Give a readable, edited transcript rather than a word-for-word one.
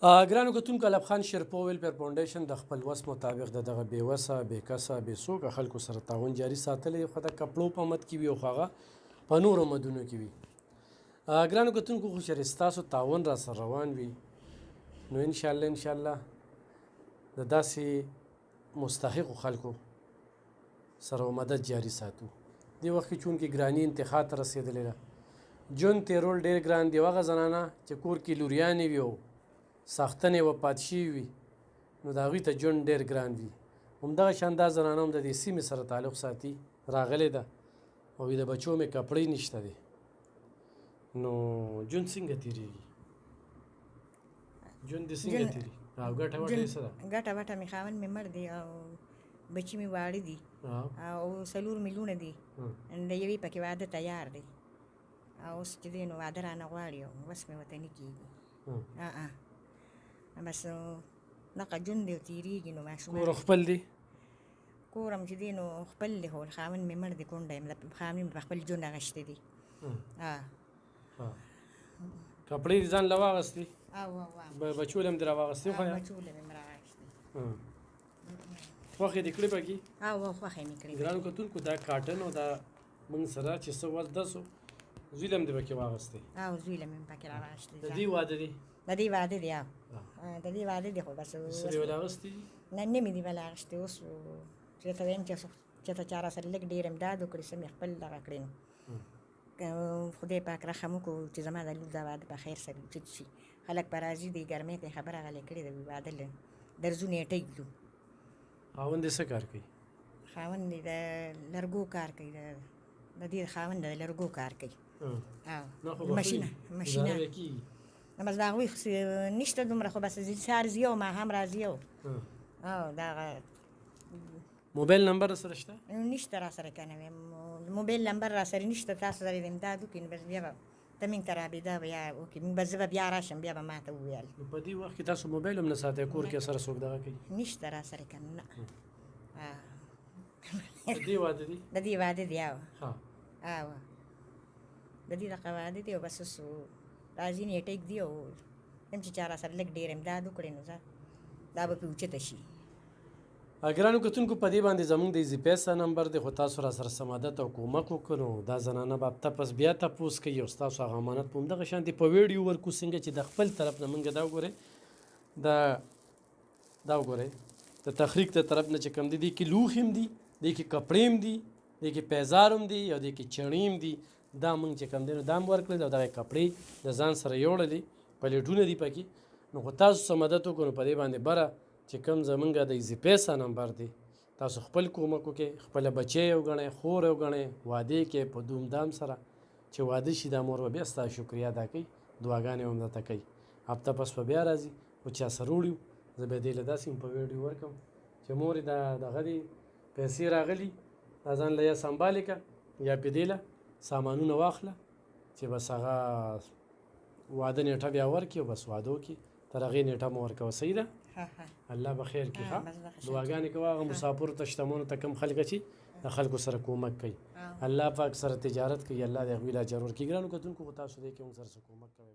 ګرانو کتونکو الب خان شیرپو ویلفیر فاونډیشن د خپل وس مطابق د دغه بې وسه بې کسه بې څوکه خلکو سره تعاون جاري ساتلی خو د کپړو په مد کې وي او هغه په نورو مدونو کې وي. ګرانو کتونکو خو چېرې ستاسو تعاون را سره روان وي نو انشاءالله د داسې مستحقو خلکو سره مدد جاري ساتو. دې وخت کې چونکې ګراني انتخاب ته رسېدلې ده، ژوند تېرول ډېر ګران دي. هغه زنانه چې کور کې لوریانې وي او ساختنې وفات شوي وي نو د هغوی ته ژوند ډېر ګران وي. همدغه شان دا زنانه هم د دې سیمې سره تعلق ساتي، راغلې ده او د بچو مې کپړې نشته دی. نو ژوند څنګه تېرېږي؟ ژوند دې څنګه تېرېږي؟ او ګټه وټه یې څه ده؟ ګټه وټه مې خاوند مې مړ دی او بچي مې واړه دي او 4 میلیونه دي. د یوې پکې واده تیار دی او اوس چې دی نو واده رانه غواړي او بس مې ورته نه کېږي. بس دغه ژوند دی او تېرېږي. نو ماشومان کور خپل دی؟ کور هم چې دی نو خپل دی خو خاوند مې مړ دی، کونډه یم. خاوند مې په خپل ژوند اخیستی دی. کپړې دې ځان له واغستې؟ بچو له هم دې راواغستې؟ بچو له مې راغستې. خوښې دې کړې پکې؟ خوښې مې کړې. ګرانو کتونکو دا کاټن او دا موږ سره چې څه وس دسو زوی له هم دې پکې واغستې؟ زوی له مې پکې راواغستې. د دې واده دی؟ د دې واده دی. د دې واده دی خو بس څه دې ول اغستې؟ نه مې دې ول اغستې. اوس چې ته وایم چې ته چا راسره لږ ډېر امداد وکړي څه مې خپل دغه کړې نو خدای پاک رحم وکړو چې زما د لور دا واده په خیر سره اوچت شي. خلک به راځي دی ګرمۍ ته خبره غلې کړې ده واده درځو نیټه ږدو. خاوند دې څه کار کوي؟ خاوند دې د لرګو کار کوي. د دې خاوند د لرګو کار کوي. ماشینه بس د هغوی نشته دومره خو بس سهار ځي او ماښام راځي. دغه موبایل نمبر سره شته؟ نشته را سره که نه ویم موبایل نمبر را سره نشته. تاسو سره د امداد وکړي نو بس بیا به ته موږ ته رابطه یا وکړي بس زه به بیا راشم بیا به ما ته وویل. نو په دې وخت کې تاسو موبایل هم نه ساتئ؟ کور کې سره څوک دغه کوي؟ نشته را سره که نه. د دې واده دی؟ د دې واده دی. د دې دغه واده دی او بس اوس راځي نیټه ږدي او هم چې چا را سره لږ ډېر امداد وکړي نو دا به پرې اوچته شي. ګرانو کتونکو په دې باندې زموږ د ایزي پیسه نمبر دی خو تاسو را سره سمادت او کومک وکړو نو دا زنانه به تپس بیا تپوس کوي او ستاسو هغه امانت په همدغه شانتې په ویډیو ورکو څنګه چې د خپل طرف نه موږ دا وګورئ دا وګورئ د تخریق د طرف نه چې کوم دی دې کې لوښي هم دي، دې کې کپړې هم دي، دې کې پیزار هم دي او دې کې چڼې هم دي. دا موږ چې کوم دی نو دا هم ورکړل او دغه کپړې د ځان سره یوړلې پلیټونه دي پکې. نو خو تاسو څه مدد وکړو په دې باندې بره چې کوم زمونږ د ایزي پیسه نمبر دی تاسو خپل کومک وکړئ، خپله بچی وګڼئ، خور وګڼئ، واده کې په دومدام سره چې واده شي دا مور به بیا ستا شکریه ادا کوي، دعاګانې هم درته کوي. هفته پس به بیا راځي خو چا سره وړي زه به دې له داسې په ویډیو ورکړم چې مورې دغه دې پیسې راغلي دا ځان له یا سنبالې که یا پې دې له سامانونه واخله چې بس هغه واده نیټه بیا ورکړي او بس واده وکړي تر هغې نیټه مو ورکوه. صحیح ده؟ الله به خیر کړي. ښه دعاګانې کوه هغه مسافرو ته شتمنو ته کوم خلک چې د خلکو سره کومک کوي الله پاک سره تجارت کوي الله د هغوی له اجر ورکړي. ګرانو کتونکو خو تاسو دې کې موږ سره کومک کوئ.